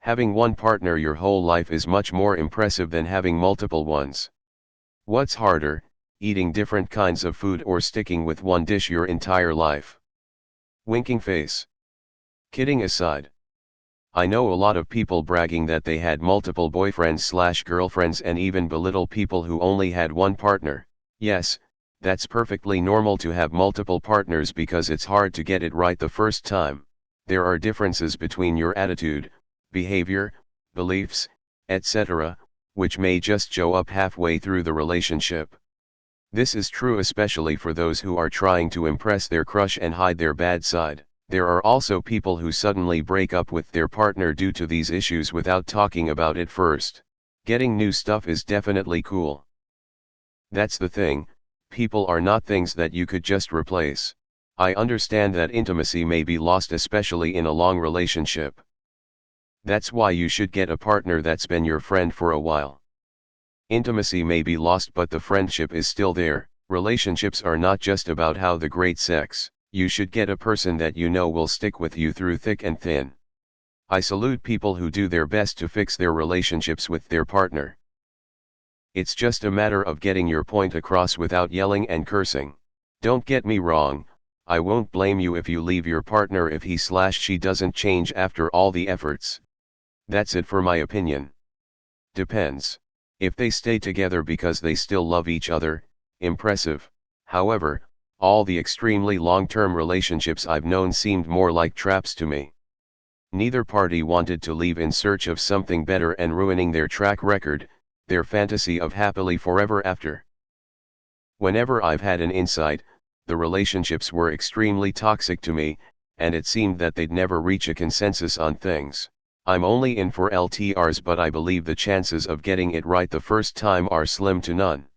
Having one partner your whole life is much more impressive than having multiple ones. What's harder, eating different kinds of food or sticking with one dish your entire life? Winking face. Kidding aside. I know a lot of people bragging that they had multiple boyfriends/girlfriends and even belittle people who only had one partner. Yes, that's perfectly normal to have multiple partners because it's hard to get it right the first time. There are differences between your attitude, behavior, beliefs, etc., which may just show up halfway through the relationship. This is true especially for those who are trying to impress their crush and hide their bad side. There are also people who suddenly break up with their partner due to these issues without talking about it first. Getting new stuff is definitely cool. That's the thing, people are not things that you could just replace. I understand that intimacy may be lost especially in a long relationship. That's why you should get a partner that's been your friend for a while. Intimacy may be lost but the friendship is still there. Relationships are not just about how the great sex. You should get a person that you know will stick with you through thick and thin. I salute people who do their best to fix their relationships with their partner. It's just a matter of getting your point across without yelling and cursing. Don't get me wrong, I won't blame you if you leave your partner if he/she doesn't change after all the efforts. That's it for my opinion. Depends. If they stay together because they still love each other, impressive. However, all the extremely long-term relationships I've known seemed more like traps to me. Neither party wanted to leave in search of something better and ruining their track record, their fantasy of happily forever after. Whenever I've had an insight, the relationships were extremely toxic to me, and it seemed that they'd never reach a consensus on things. I'm only in for LTRs but I believe the chances of getting it right the first time are slim to none.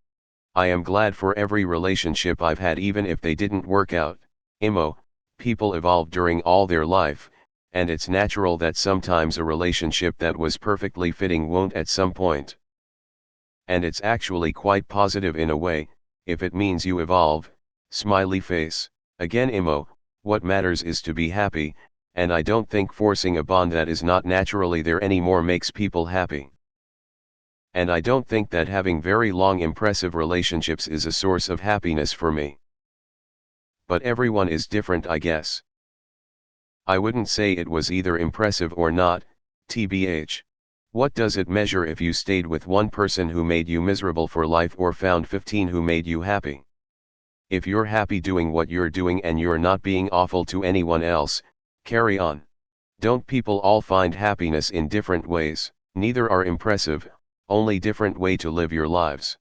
I am glad for every relationship I've had even if they didn't work out. People evolve during all their life, and it's natural that sometimes a relationship that was perfectly fitting won't at some point. And it's actually quite positive in a way, if it means you evolve. Smiley face. Again what matters is to be happy, and I don't think forcing a bond that is not naturally there anymore makes people happy. And I don't think that having very long impressive relationships is a source of happiness for me. But everyone is different I guess. I wouldn't say it was either impressive or not, tbh. What does it measure if you stayed with one person who made you miserable for life or found 15 who made you happy? If you're happy doing what you're doing and you're not being awful to anyone else, carry on. Don't people all find happiness in different ways? Neither are impressive, only different way to live your lives.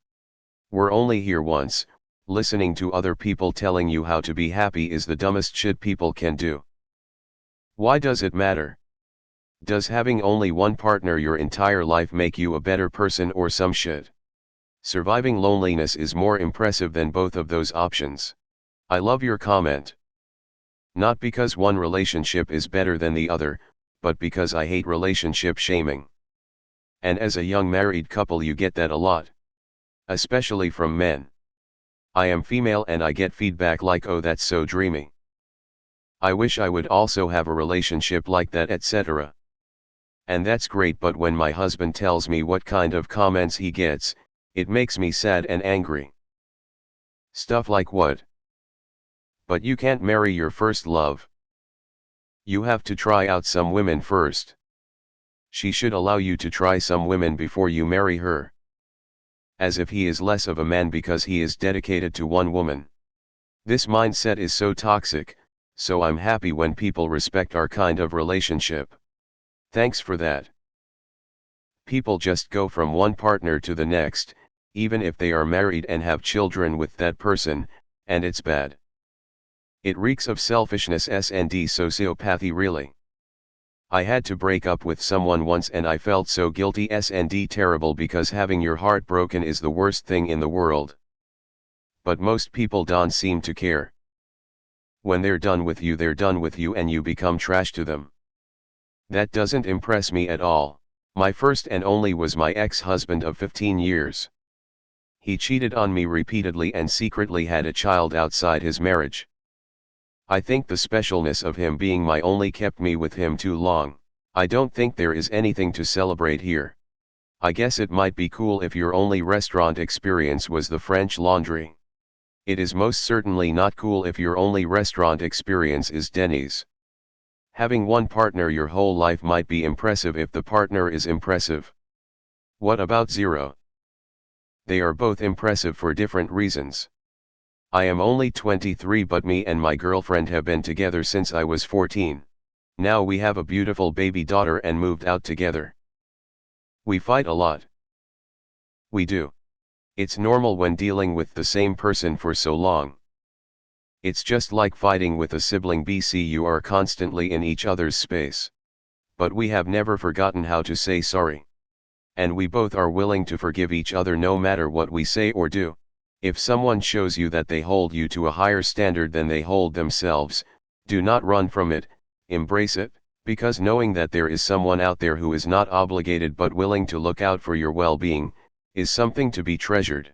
We're only here once, listening to other people telling you how to be happy is the dumbest shit people can do. Why does it matter? Does having only one partner your entire life make you a better person or some shit? Surviving loneliness is more impressive than both of those options. I love your comment. Not because one relationship is better than the other, but because I hate relationship shaming. And as a young married couple you get that a lot. Especially from men. I am female and I get feedback like oh that's so dreamy. I wish I would also have a relationship like that etc. And that's great but when my husband tells me what kind of comments he gets, it makes me sad and angry. Stuff like what? But you can't marry your first love. You have to try out some women first. She should allow you to try some women before you marry her. As if he is less of a man because he is dedicated to one woman. This mindset is so toxic, so I'm happy when people respect our kind of relationship. Thanks for that. People just go from one partner to the next, even if they are married and have children with that person, and it's bad. It reeks of selfishness and sociopathy really. I had to break up with someone once and I felt so guilty and terrible because having your heart broken is the worst thing in the world. But most people don't seem to care. When they're done with you and you become trash to them. That doesn't impress me at all. My first and only was my ex-husband of 15 years. He cheated on me repeatedly and secretly had a child outside his marriage. I think the specialness of him being my only kept me with him too long. I don't think there is anything to celebrate here. I guess it might be cool if your only restaurant experience was the French Laundry. It is most certainly not cool if your only restaurant experience is Denny's. Having one partner your whole life might be impressive if the partner is impressive. What about 0? They are both impressive for different reasons. I am only 23, but me and my girlfriend have been together since I was 14. Now we have a beautiful baby daughter and moved out together. We fight a lot. We do. It's normal when dealing with the same person for so long. It's just like fighting with a sibling, BC you are constantly in each other's space. But we have never forgotten how to say sorry. And we both are willing to forgive each other no matter what we say or do. If someone shows you that they hold you to a higher standard than they hold themselves, do not run from it, embrace it, because knowing that there is someone out there who is not obligated but willing to look out for your well-being, is something to be treasured.